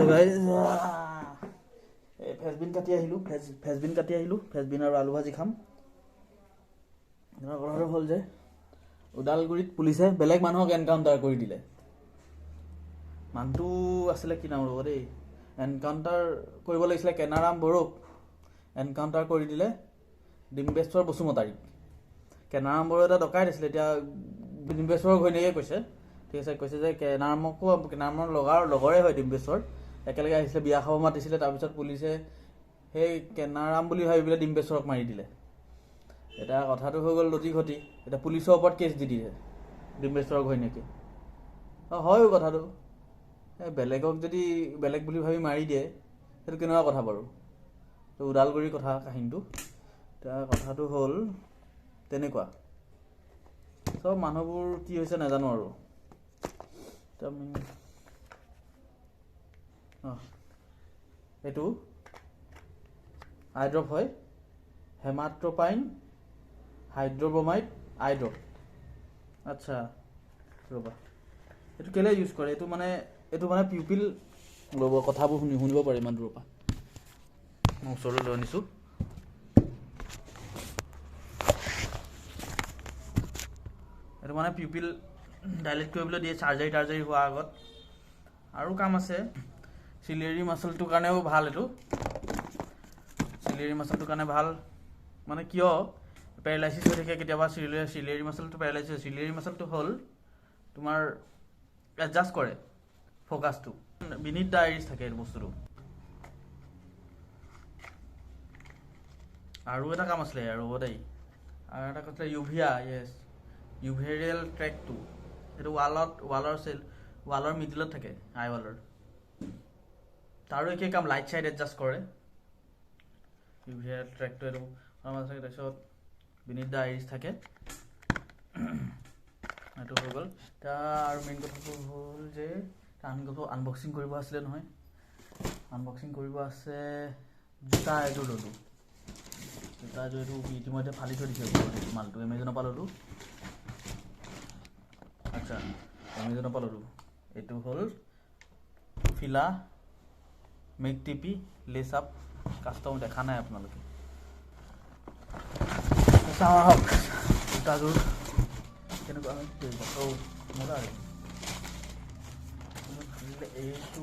ভাই ফেচবিন কাটি আহিলোঁ ফেচবিন আৰু আলু ভাজি খাম। কথাটো হ'ল যে ওদালগুৰিত পুলিচে বেলেগ মানুহক এনকাউণ্টাৰ কৰি দিলে। মানুহটো আছিলে কি নাম ৰ'ব দেই, এনকাউণ্টাৰ কৰিব লাগিছিলে কেনাৰাম বড়োক, এনকাউণ্টাৰ কৰি দিলে ডিম্বেশ্বৰ বসুমতাৰীক। কেনাৰাম বড়ো এটা ডকাইত আছিলে, এতিয়া ডিম্বেশ্বৰৰ ঘৈণীয়েকে কৈছে, ঠিক আছে, কৈছে যে কেনাৰামৰ লগৰে হয় ডিম্বেশ্বৰ, একেলগে আহিছিলে, বিয়া খাব মাতিছিলে, তাৰপিছত পুলিচে সেই কেনাৰাম বুলি ভাবি পেলাই ডিম্বেশ্বৰক মাৰি দিলে। এতিয়া কথাটো হৈ গ'ল লটি ঘটি, এতিয়া পুলিচৰ ওপৰত কেছ দি দিছে ডিম্বেশ্বৰৰ ঘৈণীয়েকে। হয়ো কথাটো, বেলেগক যদি বেলেগ বুলি ভাবি মাৰি দিয়ে সেইটো কেনেকুৱা কথা বাৰু। তো ওদালগুৰিৰ কথা কাহিনীটো, এতিয়া কথাটো হ'ল তেনেকুৱা। চব মানুহবোৰ কি হৈছে নাজানো আৰু। এইটো আইড্ৰপ হয়, হেমাট্ৰপাইন হাইড্ৰব্ৰমাইড আইড্ৰপ। আচ্ছা ৰ'বা, এইটো কেলৈ ইউজ কৰে, এইটো মানে পিউপিল ৰ'ব, কথাবোৰ শুনিব পাৰে ইমান দূৰৰ পৰা। মই ওচৰলৈ লৈ আনিছোঁ। এইটো মানে পিউপিল ডাইলেট কৰিবলৈ দিয়ে চাৰ্জাৰী হোৱাৰ আগত। আৰু কাম আছে, চিলেৰী মাচলটোৰ কাৰণেও ভাল। এইটো চিলেৰী মাচলটোৰ কাৰণে ভাল, মানে কিয় পেৰালাইচিছ হৈ থাকে কেতিয়াবা চিলেৰী মাচলটো পেৰালাইচিছ। চিলেৰী মাচলটো হ'ল তোমাৰ এডজাষ্ট কৰে ফ'কাছটো, বিনিট দ্য আইৰিছ থাকে এইটো বস্তুটো। আৰু এটা কাম আছিলে ৰ'ব দেই, আৰু এটা কৈছিলে ইউভিয়া, ইউভেৰিয়েল ট্ৰেকটো, সেইটো ৱালৰ মিডিলত থাকে, আই ৱালৰ। তাৰো একেই কাম, লাইট চাইট এডজাষ্ট কৰে ইউভিয়েৰিয়েল ট্ৰেকটো। এইটো তাৰপিছত বিনিট দ্য আইৰিছ থাকে, সেইটো হৈ গ'ল। এতিয়া আৰু মেইন কথাটো হ'ল যে আমি আনবক্সিং কৰিব আছিলে নহয়, আনবক্সিং কৰিব আছে। জোতা এযোৰ ল'লোঁ, জোতা এযোৰ এইটো ইতিমধ্যে ফালি থৈ দিছে মালটো, এমেজনৰ পৰা ল'লোঁ। আচ্ছা, এমেজনৰ পৰা ল'লোঁ। এইটো হ'ল ফিলা মেক টিপি লেছ আপ কাষ্টম, দেখা নাই আপোনালোকে। চাওঁ আহক জোতাযোৰ কেনেকুৱা হয়। মজা এইটো।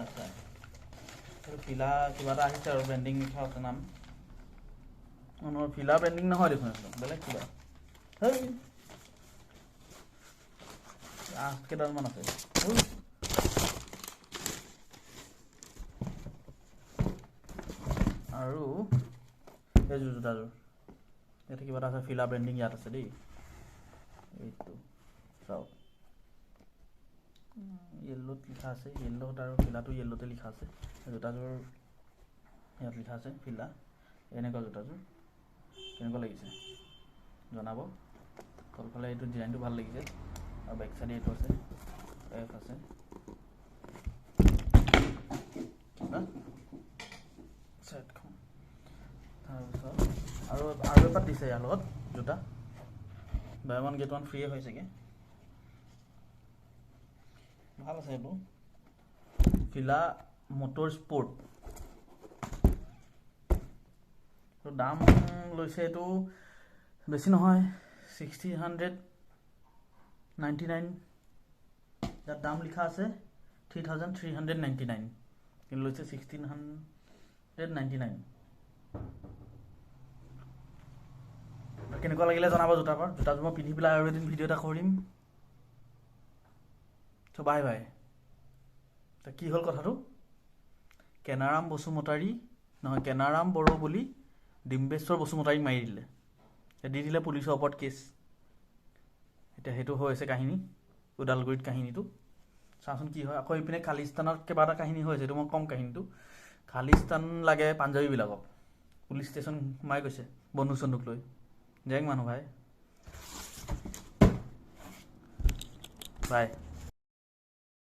আচ্ছা এইটো ফিলা কিবা এটা আহিছে আৰু ব্ৰেণ্ডিং লিখা আছে নাম। ফিলা ব্ৰেণ্ডিং নহয় দেখোন, বেলেগ কিবা। সেই 8 কেইডালমান আছে। আৰু এইযোৰ জোতাযোৰ, ইয়াতে কিবা এটা আছে, ফিলা ব্ৰেণ্ডিং ইয়াত আছে দেই। এইটো চাওক, য়েল্লোত লিখা আছে, য়েল্লোত আৰু ফিলাটো য়েল্লোতে লিখা আছে। জোতাযোৰ ইয়াত লিখা আছে ফিলা। এনেকুৱা জোতাযোৰ কেনেকুৱা লাগিছে জনাব। তলফালে এইটো ডিজাইনটো ভাল লাগিছে, আৰু বেক চাইডে এইটো আছে, এফ আছে। তাৰপিছত আৰু এপাত দিছে ইয়াৰ লগত জোতা, বাই ওৱান গেট ওৱান ফ্ৰীয়ে হয় চাগে। ভাল আছে এইবোৰ, ফিলা মটৰ স্পৰ্ট। দাম লৈছে এইটো বেছি নহয়, 1699। ইয়াত দাম লিখা আছে 3399, কিন্তু লৈছে 1699। কেনেকুৱা লাগিলে জনাব জোতাযোৰ মই পিন্ধি পেলাই আৰু এদিন ভিডিঅ' এটা কৰিম। চ' বাই বাই। কি হ'ল কথাটো, কেনাৰাম বড়ো বুলি ডিম্বেশ্বৰ বসুমতাৰীক মাৰি দিলে, দি দিলে পুলিচৰ ওপৰত কেছ। এতিয়া সেইটো হৈছে কাহিনী, ওদালগুৰিত কাহিনীটো। চাওঁচোন কি হয়। আকৌ এইপিনে খালিস্তানত কিবা এটা কাহিনী হৈছে, সেইটো মই কম কাহিনীটো। খালিস্তান লাগে পাঞ্জাৱীবিলাকক, পুলিচ ষ্টেচন সোমাই গৈছে বন্দুক চন্দুক লৈ। জেং মানুহ ভাই, বাই।